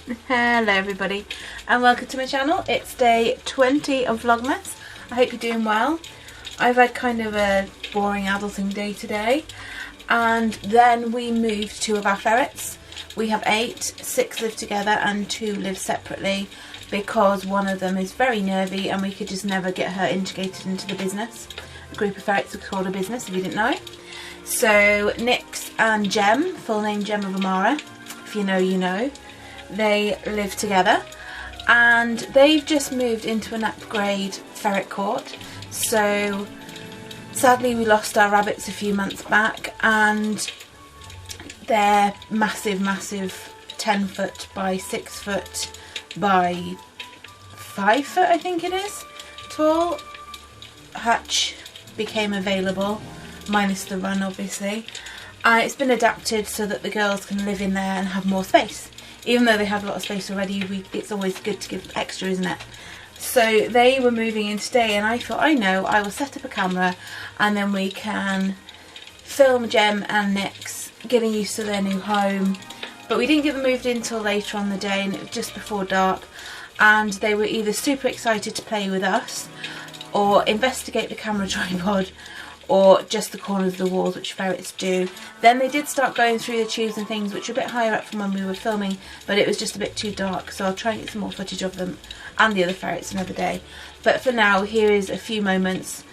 Hello everybody and welcome to my channel. It's day 20 of Vlogmas. I hope you're doing well. I've had kind of a boring adulting day today, and then we moved 2 of our ferrets. We have 8, 6 live together and 2 live separately because one of them is very nervy and we could just never get her integrated into the business. A group of ferrets is called a business, if you didn't know. So Nyx and Gem, full name Gem of Amara, if you know you know, they live together and they've just moved into an upgrade ferret court. So sadly we lost our rabbits a few months back, and they're massive 10 foot by 6 foot by 5 foot I think it is tall. Hutch became available, minus the run obviously, and it's been adapted so that the girls can live in there and have more space. Even though they have a lot of space already, it's always good to give extra, isn't it? So they were moving in today and I thought, I will set up a camera and then we can film Gem and Nyx getting used to their new home. But we didn't get them moved in until later on the day, and it was just before dark, and they were either super excited to play with us or investigate the camera tripod or just the corners of the walls, which ferrets do. Then they did start going through the tubes and things, which were a bit higher up from when we were filming, but it was just a bit too dark, so I'll try and get some more footage of them and the other ferrets another day. But for now, here is a few moments.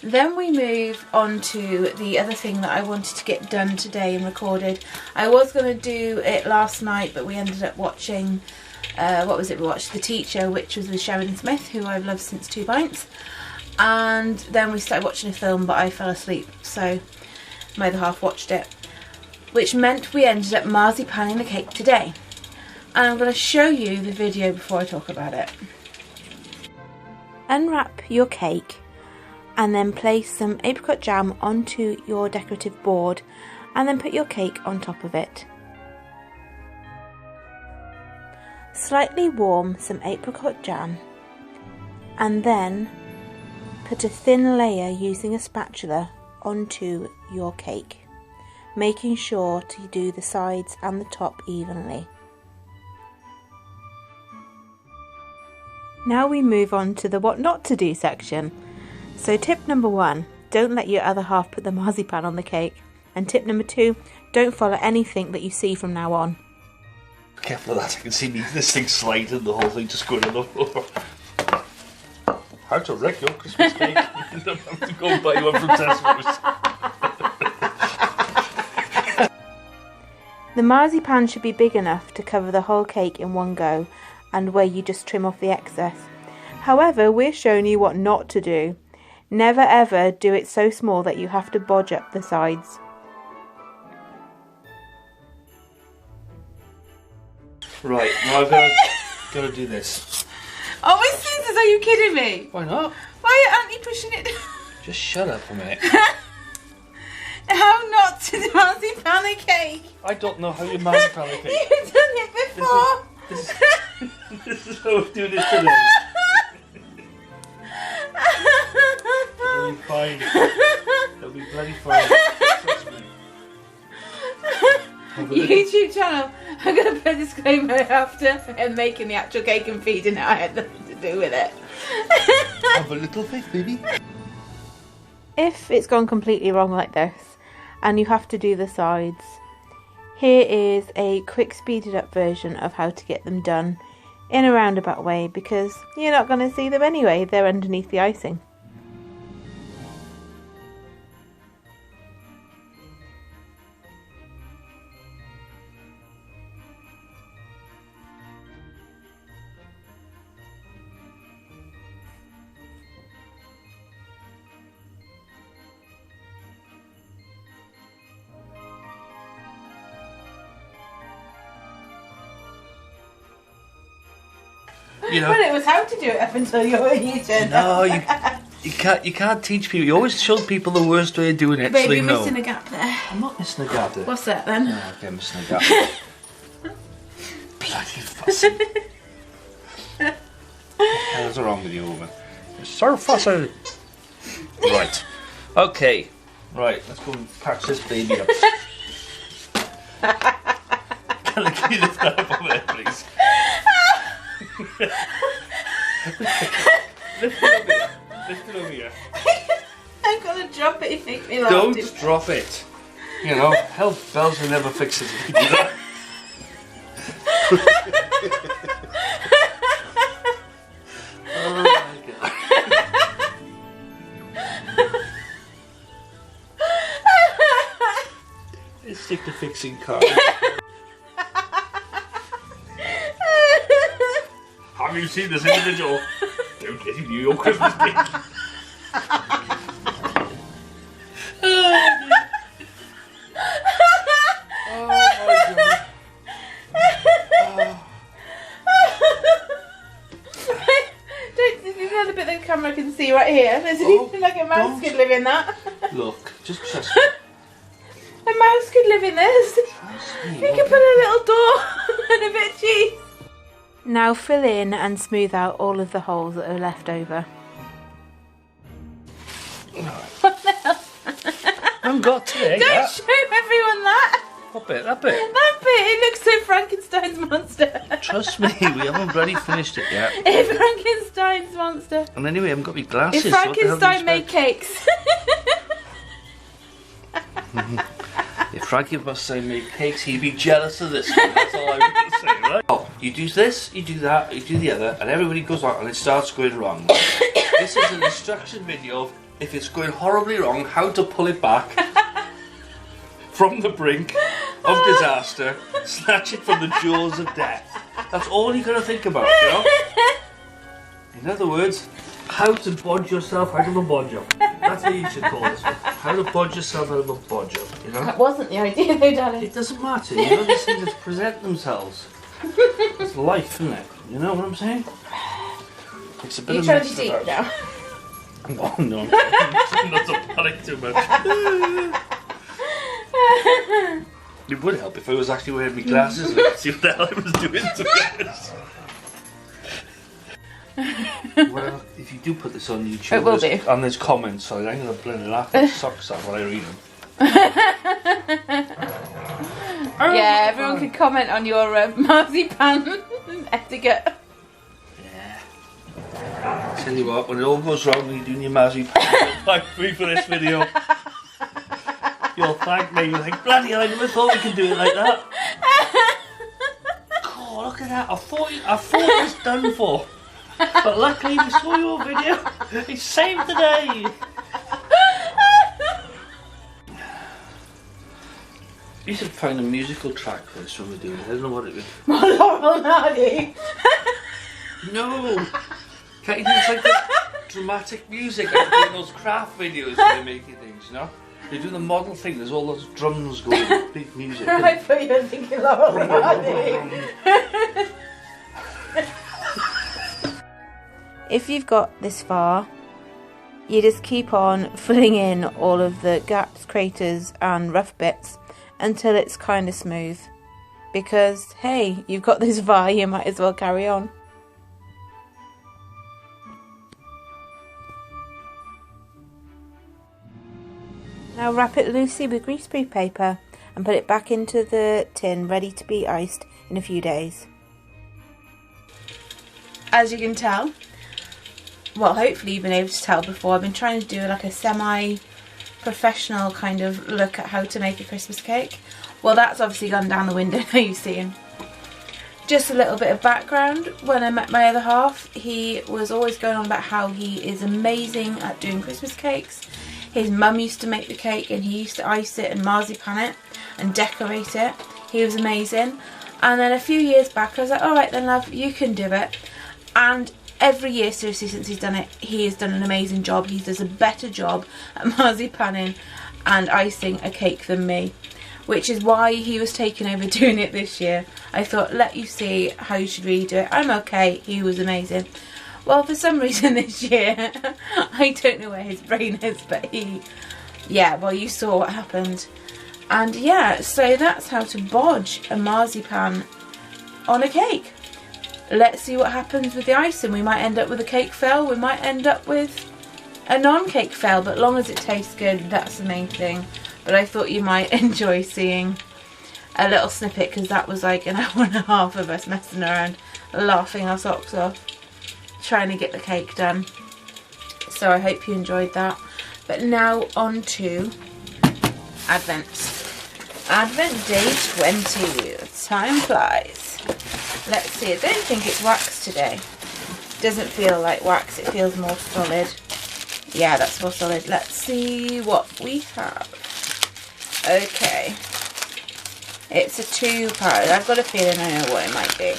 Then we move on to the other thing that I wanted to get done today and recorded. I was going to do it last night, but we ended up watching, what was it we watched? The Teacher, which was with Sheridan Smith, who I've loved since 2 Pints. And then we started watching a film, but I fell asleep, so my other half watched it. Which meant we ended up marzipaning the cake today. And I'm going to show you the video before I talk about it. Unwrap your cake and then place some apricot jam onto your decorative board and then put your cake on top of it. Slightly warm some apricot jam and then put a thin layer using a spatula onto your cake, making sure to do the sides and the top evenly. Now we move on to the what not to do section. So tip number 1, don't let your other half put the marzipan on the cake. And tip number 2, don't follow anything that you see from now on. Careful of that, I can see this thing sliding, the whole thing just going on the floor. How to wreck your Christmas cake. I'm going to go and buy one from Tesco's. The marzipan should be big enough to cover the whole cake in one go, and where you just trim off the excess. However, we're showing you what not to do. Never ever do it so small that you have to bodge up the sides. Right, now I've got to do this. Oh, with scissors, are you kidding me? Why not? Why aren't you pushing it down? Just shut up a minute. How not to do marzipan a cake? I don't know how you marzipan a cake. You've done it before. This is how I'm doing it today. It'll be fine. It'll be bloody fine. Trust me. YouTube channel. I'm going to put a disclaimer after him making the actual cake and feeding it. I had nothing to do with it. Have a little faith, baby. If it's gone completely wrong like this and you have to do the sides, here is a quick speeded up version of how to get them done in a roundabout way, because you're not going to see them anyway, they're underneath the icing. You know, Well, it was how to do it up until you turned no, up. you can't teach people. You always show people the worst way of doing it. Babe, so they you're know. missing a gap there. I'm not missing a gap there. What's that then? Oh, okay, I'm missing a gap. Bloody fussy. What the hell's wrong with you, woman? You're so fussy. Right. Okay. Right, let's go and patch this baby up. Can I give you this up over there, please? Lift it over here. Lift it over here. I'm gonna drop it if you make me laugh. Don't drop it. You know, help bells will never fix it if you do that. Oh my god. Let's stick to fixing cars. Have you seen this individual? Don't let him do your Christmas cake. Oh my god. There's another bit that the camera can see right here. There's even like a mouse could live in that. Look, just trust me. A mouse could live in this. Trust me. You can put a little door and a bit of cheese. Now fill in and smooth out all of the holes that are left over. What the hell? I haven't got today. Don't show everyone that. What bit? That bit? That bit, it looks so Frankenstein's monster. Trust me, we haven't bloody finished it yet. If Frankenstein's monster. And anyway, I haven't got my glasses. If so what the hell do you Frankenstein made expect? cakes. If Frankenstein made cakes, he'd be jealous of this one. That's all I'm going to say, right? Oh, you do this, you do that, you do the other, and everybody goes on and it starts going wrong. This is an instruction video of if it's going horribly wrong, how to pull it back from the brink of disaster, snatch it from the jaws of death. That's all you got to think about, you know? In other words, how to bodge yourself out of a bodge up. That's what you should call this one. How to bodge yourself out of a bodge up, you know? That wasn't the idea though, darling. It doesn't matter, you know, these things just present themselves. It's life, isn't it? You know what I'm saying? It's a bit You're of trying to mess be deep about. now. Oh no, not to panic too much. It would help if I was actually wearing my glasses and I could see what the hell I was doing, to be honest. Well, if you do put this on YouTube, it will be. And there's comments, so I'm going to blend laugh my socks off while I read them. Yeah, everyone can comment on your marzipan etiquette. Yeah. Tell you what, when it all goes wrong when you're doing your marzipan, you'll thank me for this video. You'll thank me. You'll think, bloody hell, I never thought we could do it like that. Oh, look at that. I thought it was done for. But luckily we saw your video. It's saved the day. You should find a musical track for this when we're doing it. I don't know what it would. Laurel Hardy. No. Can't you do it's like the dramatic music like in those craft videos where they're making things, you know? They do the model thing, there's all those drums going, big music. I thought you were thinking Laurel Hardy. If you've got this far, you just keep on filling in all of the gaps, craters and rough bits until it's kind of smooth. Because, hey, you've got this far, you might as well carry on. Now wrap it loosely with greaseproof paper and put it back into the tin ready to be iced in a few days. As you can tell, well, hopefully you've been able to tell before, I've been trying to do like a semi-professional kind of look at how to make a Christmas cake. Well, that's obviously gone down the window now, you've seen. Just a little bit of background. When I met my other half, he was always going on about how he is amazing at doing Christmas cakes. His mum used to make the cake and he used to ice it and marzipan it and decorate it. He was amazing. And then a few years back I was like, alright then love, you can do it. And every year seriously since he's done it, he has done an amazing job. He does a better job at marzipaning and icing a cake than me. Which is why he was taking over doing it this year. I thought, let you see how you should really do it. I'm okay, he was amazing. Well, for some reason this year, I don't know where his brain is, but yeah, well, you saw what happened. And yeah, so that's how to bodge a marzipan on a cake. Let's see what happens with the icing. We might end up with a cake fail, we might end up with a non-cake fail, but as long as it tastes good, that's the main thing. But I thought you might enjoy seeing a little snippet, because that was like an hour and a half of us messing around, laughing our socks off, trying to get the cake done. So I hope you enjoyed that. But now on to Advent. Advent day 20. Time flies. Let's see, I don't think it's wax today. Doesn't feel like wax, it feels more solid. Yeah, that's more solid. Let's see what we have. Okay. It's a 2-pound. I've got a feeling I know what it might be.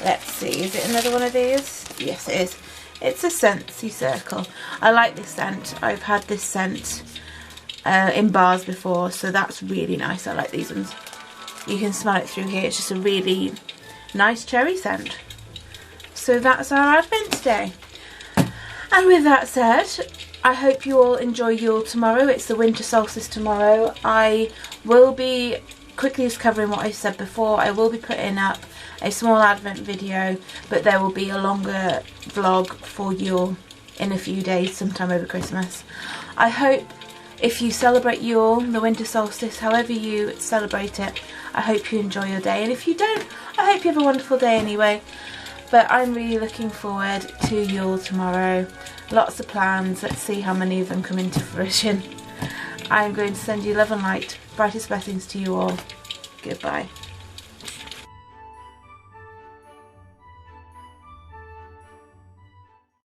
Let's see, is it another one of these? Yes, it is. It's a Scentsy circle. I like this scent. I've had this scent in bars before, so that's really nice. I like these ones. You can smell it through here. It's just a really nice cherry scent. So that's our Advent today. And with that said, I hope you all enjoy Yule tomorrow. It's the winter solstice tomorrow. I will be quickly just covering what I said before. I will be putting up a small Advent video, but there will be a longer vlog for Yule in a few days, sometime over Christmas. I hope if you celebrate Yule, the winter solstice, however you celebrate it, I hope you enjoy your day. And if you don't, I hope you have a wonderful day anyway. But I'm really looking forward to Yule tomorrow. Lots of plans. Let's see how many of them come into fruition. I'm going to send you love and light. Brightest blessings to you all. Goodbye.